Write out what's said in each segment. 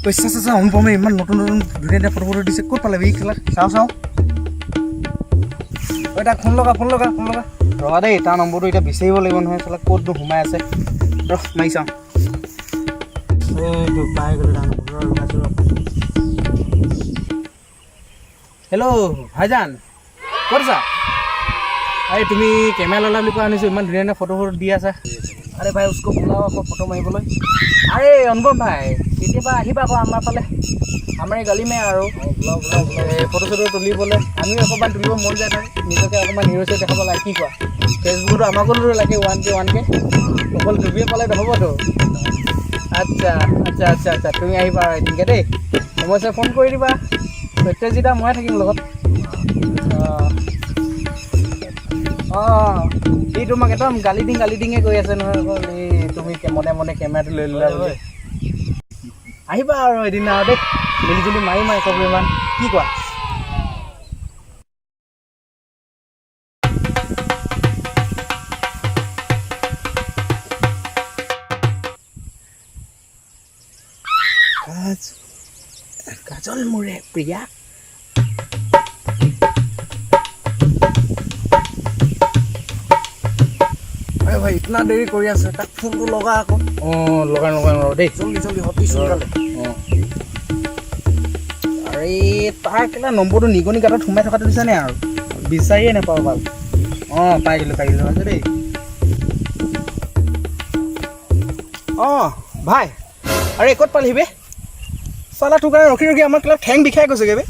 পইচা চাচা অনুপমে ইমান নতুন নতুন ধুনীয়া ফটো দিছে ক'ত পালে এই খেলা চাওঁ এটা ফোন লগা ৰবা দেই তাৰ নম্বৰটো এতিয়া বিচাৰিব লাগিব নহয় চালা ক'তনো সোমাই আছে ৰহ মাৰি চাওঁ এইটো পাই গ'লো তাৰ নম্বৰ লগাইছোঁ হেল্ল' ভাইজান ক'ত আছা अरे তুমি কেমেৰা ল'লা বুলি কোৱা শুনিছোঁ ইমান ধুনীয়া ফটো দি আছা আৰে ভাই उसको বুলাও আকৌ ফটো মাৰিবলৈ আৰে অনুপম ভাই কেতিয়াবা আহিবা আকৌ আমাৰ ফালে আমাৰ এই গলিমে আৰু বুলাও ফটো চটো তুলিবলৈ আমিও অকণমান তুলিব মন যায় নহয় নিজকে অকণমান হিৰোছে দেখাব লাগে কি কোৱা ফেচবুকতো আমাকো লাগে 1K অকল তুমিয়ে পালে নহ'বতো আচ্ছা তুমি আহিবা এদিনকে দেই সমস্যা ফোন কৰি দিবা সত্যজিতা মই থাকিম লগত এই তোমাক একদম গালি ডিঙে কৈ আছে নহয় এই তুমি মনে কেমেৰাটো লৈ ল'লা বোলে আহিবা আৰু এদিন আৰু দেই মিলিজুলি মাৰিম আৰু একেবাৰেমান কি কোৱা কাজল মোৰে প্ৰিয়া ভাই ইতনা দেৰি কৰি আছে তাক ফোনটো লগা আকৌ লগাই দেই জলদি হতি সোনকালে আৰে তাৰ কেলা নম্বৰটো নিগনি গাঁতত সোমাই থকাটো দিছেনে আৰু বিচাৰিয়ে নাপাওঁ বাৰু পাই গ'লো আছে দেই ভাই আৰে ক'ত পালিহি বে চালা তোৰ কাৰণে ৰখি আমাৰ কেলা ঠেং বিষাই গৈছেগৈ বে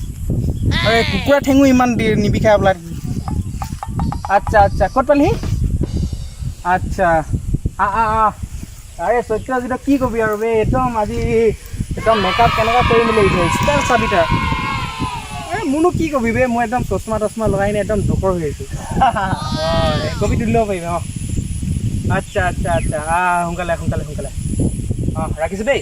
আৰে কুকুৰা ঠেঙো ইমান নিবিষাই বোলা আচ্ছা ক'ত পালিহি আচ্ছা আৰে সত্যজিতা কি কবি আৰু বে একদম আজি একদম মেকআপ কেনেকুৱা কৰি মেলি আহিছে ষ্টাইল চাবি তাৰ মোৰনো কি কবি বে মই একদম চশমা লগাই নে একদম জকৰ হৈ আহিছোঁ কবি তুলি ল'ব পাৰিবি আচ্ছা সোনকালে ৰাখিছোঁ দেই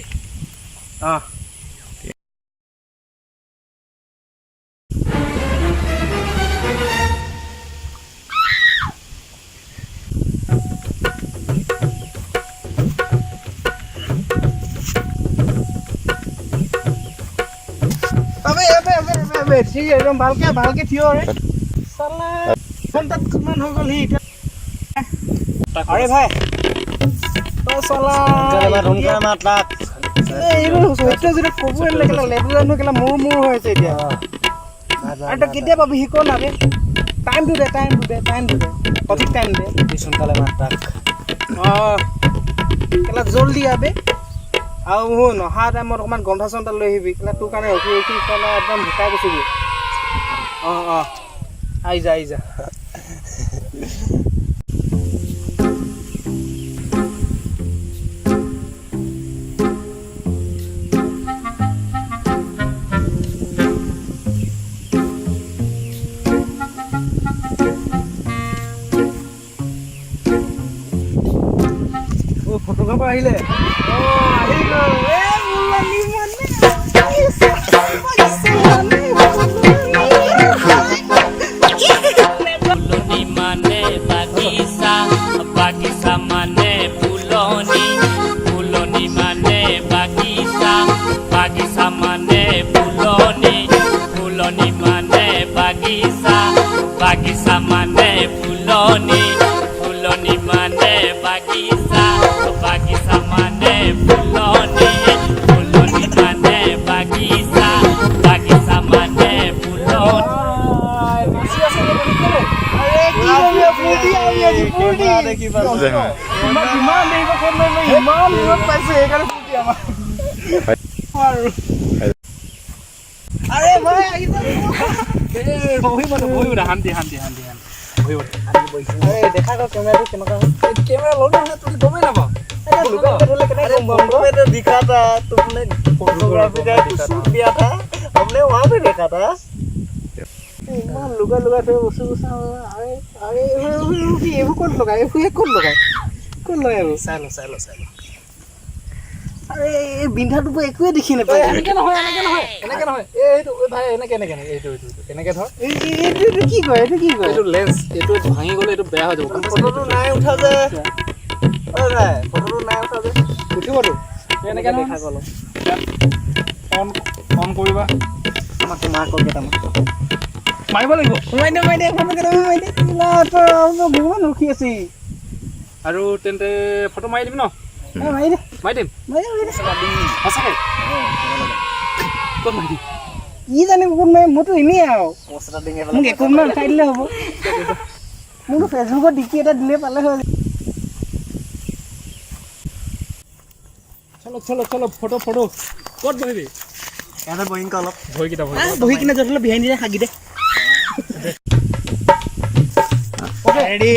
ঠিক একদম ভালকে থিয় ৰে চালা ফোনটাত কিমান হৈ গ'ল সি আৰে ভাই তই চালা এইবোৰ সত্যজিতা ক'বই নালাগে লেবুজানো কেলা মোৰ হৈ আছে এতিয়া আৰু তই কেতিয়া পাবি শিক না ৰে টাইমটো দে সঠিক টাইম দে সোনকালে মাত তাক কেলা জলদি আবে আৰু শুন অহা টাইমত অকণমান গন্ধা চন্ধা লৈ আহিবি কেলা তোৰ কাৰণে ৰখি কেলা একদম ভুকাই গৈছোগৈ আহি যা ফটোগ্ৰাফাৰ আহিলে আহি গ'ল বাগিচা মানে ফুলনি মানে বাগিচা মানে ফুলনি মানে বাগিচা মানে আৰে ভাই দেখা কেমেৰাটো কেমেৰা ল'লো নহয় তুমি গমেই নাপাওঁ दिखा था तुमने फोटोग्राफी का शूट किया था हमने वहाँ पे देखा था इमान लुगा तो उसे अरे ये वो कौन लगाए कौन लगाए वो सालो अरे बिंधा तो एक देखी ना पाए এনেকে নহয় এইটো ভাই এনেকে ধৰ এইটো কি কয় এইটো লেন্স এইটো ভাঙি গলে এইটো বেয়া হৈ যাব ফটোটো নাই উঠা যে অ নাই ফটোটো নাই উঠা যে উঠিবটো এনেকে দেখা গ'ল অন অন কৰিবা আমাকে মাৰ কৰ কেইটামান মাৰিব লাগিব মাৰি দে ফটো কেইটামান মাৰি দে বহুত ৰখি আছে আৰু তেন্তে ফটো মাৰি দিম ন মাৰি দে মাৰি দিম সঁচাকৈ ক'ত মাৰি দিম ই জানে বহুত মাৰি মইতো এনেই আৰু মোক একোমান খাই দিলে হ'ব মোকতো ফেচবুকত ডিপি এটা দিলে পালে হয় চলো চলো চলো ফটো ফটো ক'ত বহিবি ইয়াতে বহিংক অলপ ভৰিকেইটা ভৰি বহি কিনে য'ত অলপ বিহাইন দিলে সাগি দে ৰেডি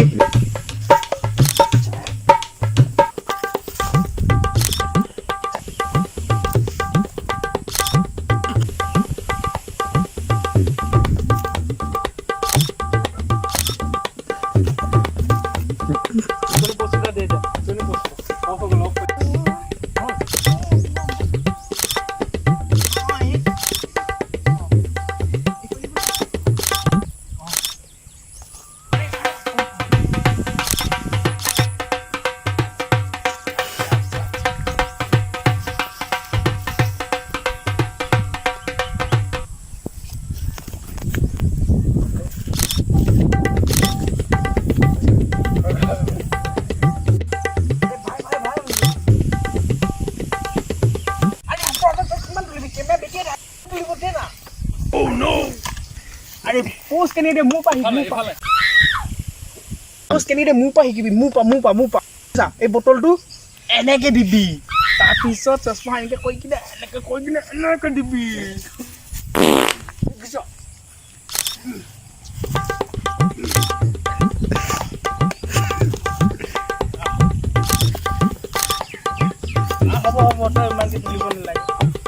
আরে পোস্ট কেনে দে মুপা পোস্ট কেনে দে মুপা শিকিবি মুপা যা এই বটলটো এনেকে দিবি তাৰপিছত চশমা এনেকে কৈ কিনে এনেকে দিবি বুজিছ হ'ব তই ইমানকে তুলিব নালাগে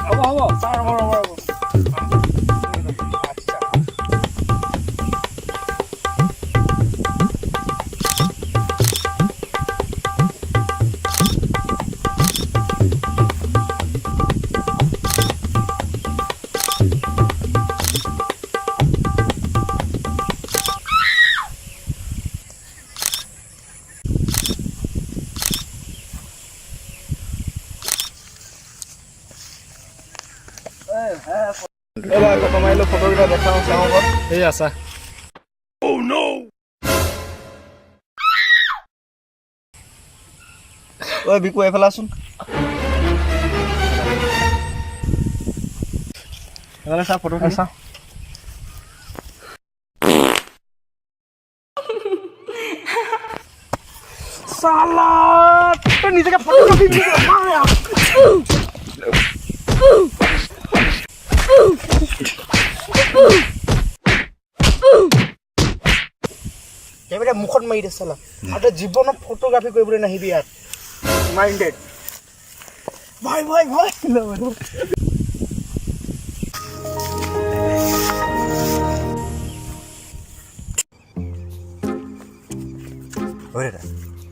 হ'ব ছাৰ হ'ব এবাৰ ফটো মাৰিলোঁ ফটোকেইটা দেখাওঁ চাওঁ ক'ত এই আছা ঐ বিকু এইফালে আছোন এইফালে চা ফটো চাওঁ সালা তই নিজকে ফটোগ্রাফি কেমেৰা মুখত মাৰি দে চালা আৰু জীৱনত ফটোগ্ৰাফি কৰিবলৈ নাহিবি ইয়াত মাইণ্ডেড ভাই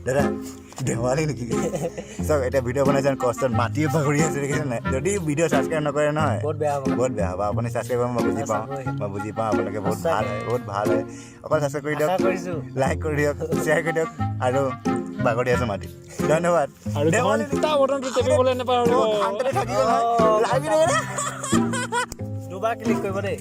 দাদা ধেমালি নেকি চাওক এতিয়া ভিডিঅ' বনাইছে কষ্টত মাটিও ভাগৰি আছে দেখিছে নাই যদি ভিডিঅ' ছাবস্ক্ৰাইব নকৰে নহয় বহুত বেয়া হ'ব আপুনি ছাবস্ক্ৰাইব কৰিব মই বুজি পাওঁ আপোনালোকে বহুত ভাল হয় অকল ছাবস্ক্ৰাইব কৰি দিয়ক লাইক কৰি দিয়ক শ্বেয়াৰ কৰি দিয়ক আৰু বাগৰি আছে মাটি ধন্যবাদ আৰু বটনটো টেপিবলৈ নাপাহৰিব দুবাৰ ক্লিক কৰিব দেই